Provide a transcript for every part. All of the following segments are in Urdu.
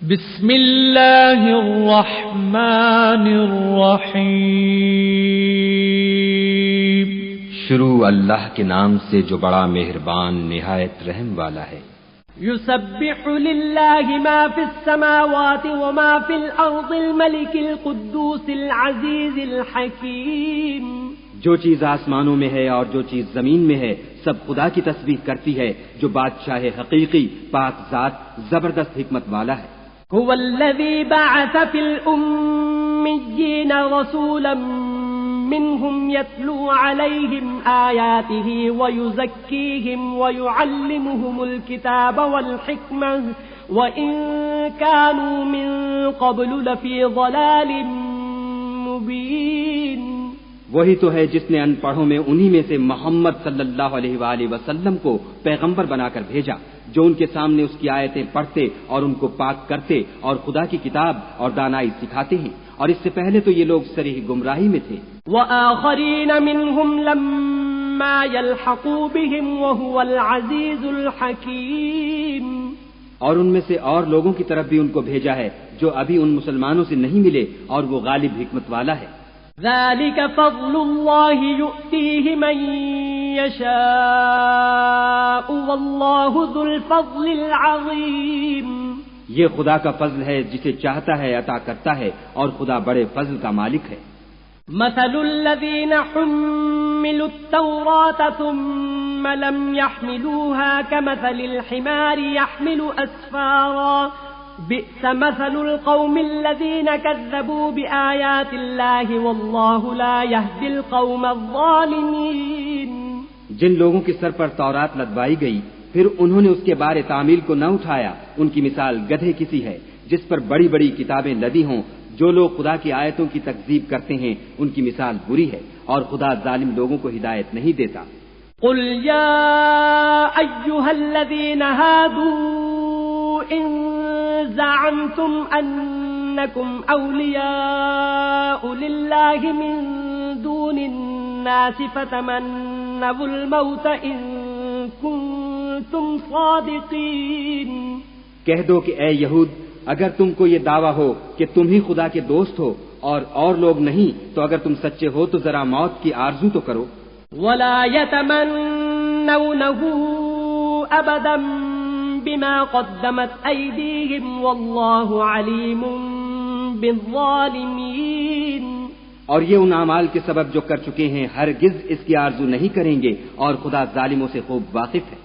بسم اللہ الرحمن الرحیم۔ شروع اللہ کے نام سے جو بڑا مہربان نہایت رحم والا ہے۔ یسبح للہ ما فی السماوات وما فی الارض الملک القدوس العزیز الحکیم۔ جو چیز آسمانوں میں ہے اور جو چیز زمین میں ہے سب خدا کی تسبیح کرتی ہے جو بادشاہ حقیقی پاک ذات زبردست حکمت والا ہے۔ هو الذي بعث في الأميين رسولا منهم يتلو عليهم آياته ويزكيهم ويعلمهم الكتاب والحكمة وإن كانوا من قبل لفي ضلال مبين۔ وہی تو ہے جس نے ان پڑھوں میں انہی میں سے محمد صلی اللہ علیہ وآلہ وسلم کو پیغمبر بنا کر بھیجا جو ان کے سامنے اس کی آیتیں پڑھتے اور ان کو پاک کرتے اور خدا کی کتاب اور دانائی سکھاتے ہیں، اور اس سے پہلے تو یہ لوگ صریح گمراہی میں تھے۔ وآخرین منهم لما يلحقوا بهم وهو العزیز الحکیم۔ اور ان میں سے اور لوگوں کی طرف بھی ان کو بھیجا ہے جو ابھی ان مسلمانوں سے نہیں ملے اور وہ غالب حکمت والا ہے۔ ذلك فضل الله يؤتيه من يشاء والله ذو الفضل العظيم۔ یہ خدا کا فضل ہے جسے چاہتا ہے عطا کرتا ہے اور خدا بڑے فضل کا مالک ہے۔ مثل الذين حملوا التوراة ثم لم يحملوها كمثل الحمار يحمل أسفارا بئس مثل القوم الذين كذبوا بآيات الله والله لا يهدي القوم الظالمين۔ جن لوگوں کے سر پر تورات لدوائی گئی پھر انہوں نے اس کے بارے تعمیل کو نہ اٹھایا، ان کی مثال گدھے کسی ہے جس پر بڑی بڑی کتابیں لدی ہوں۔ جو لوگ خدا کی آیتوں کی تکذیب کرتے ہیں ان کی مثال بری ہے، اور خدا ظالم لوگوں کو ہدایت نہیں دیتا۔ قل يا أيها الذين هادوا إن زعمتم أنكم أولياء لله من دون الناس فتمنوا الموت إن كنتم صادقين۔ کہہ دو کہ اے یہود، اگر تم کو یہ دعویٰ ہو کہ تم ہی خدا کے دوست ہو اور لوگ نہیں، تو اگر تم سچے ہو تو ذرا موت کی آرزو تو کرو۔ ولا يتمنونه أبدا بما قدمت أيديهم والله عليم بالظالمين۔ اور یہ ان اعمال کے سبب جو کر چکے ہیں ہرگز اس کی آرزو نہیں کریں گے، اور خدا ظالموں سے خوب واقف ہے۔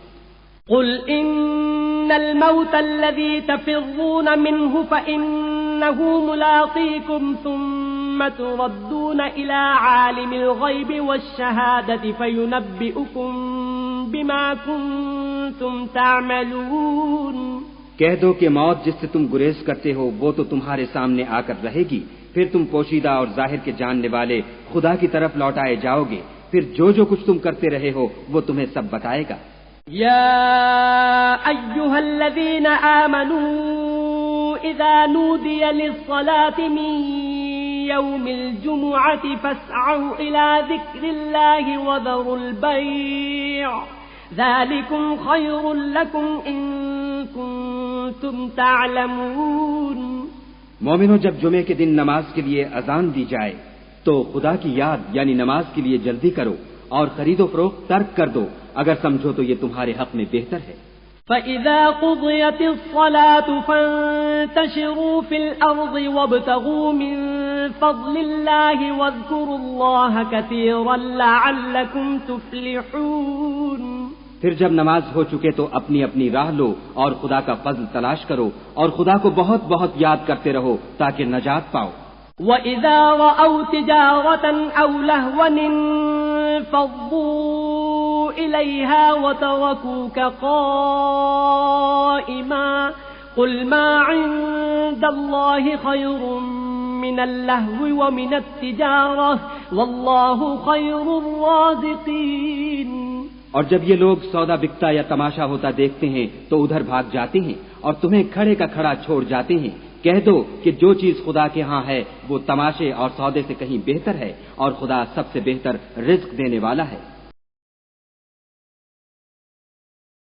قل إن الموت الذي تفرون منه فإنه ملاقيكم ثم تردون إلى عالم الغيب والشهادة فينبئكم بما كنتم تعملون۔ کہہ دو کہ موت جس سے تم گریز کرتے ہو وہ تو تمہارے سامنے آ کر رہے گی، پھر تم پوشیدہ اور ظاہر کے جاننے والے خدا کی طرف لوٹائے جاؤ گے، پھر جو کچھ تم کرتے رہے ہو وہ تمہیں سب بتائے گا۔ يا أيها الذين آمنوا إذا نودي للصلاة من يوم الجمعة فاسعوا إلى ذكر الله وذروا البيع ذلكم خير لكم إن كنتم تعلمون۔ مومنوں، جب جمعے کے دن نماز کے لیے اذان دی جائے تو خدا کی یاد یعنی نماز کے لیے جلدی کرو اور خرید و فروخت ترک کر دو، اگر سمجھو تو یہ تمہارے حق میں بہتر ہے۔ فَإِذَا قُضِيَتِ الصَّلَاةُ فَانتَشِرُوا فِي الْأَرْضِ وَابْتَغُوا مِن فَضْلِ اللَّهِ وَاذْكُرُوا اللَّهَ كَثِيرًا لَعَلَّكُمْ تُفْلِحُونَ۔ پھر جب نماز ہو چکے تو اپنی اپنی راہ لو اور خدا کا فضل تلاش کرو اور خدا کو بہت بہت یاد کرتے رہو تاکہ نجات پاؤ۔ وَإِذَا رَأَوْا تِجَارَةً أَوْ لَهْوًا انفضوا إِلَيْهَا وَتَرَكُوكَ قَائِمًا قُلْ مَا عِندَ اللَّهِ خَيْرٌ مِّنَ اللَّهْوِ وَمِنَ التِّجَارَةِ وَاللَّهُ خَيْرُ الرَّازِقِينَ۔ اور جب یہ لوگ سودا بکتا یا تماشا ہوتا دیکھتے ہیں تو ادھر بھاگ جاتے ہیں اور تمہیں کھڑے کا کھڑا چھوڑ جاتے ہیں۔ کہہ دو کہ جو چیز خدا کے ہاں ہے وہ تماشے اور سودے سے کہیں بہتر ہے، اور خدا سب سے بہتر رزق دینے والا ہے۔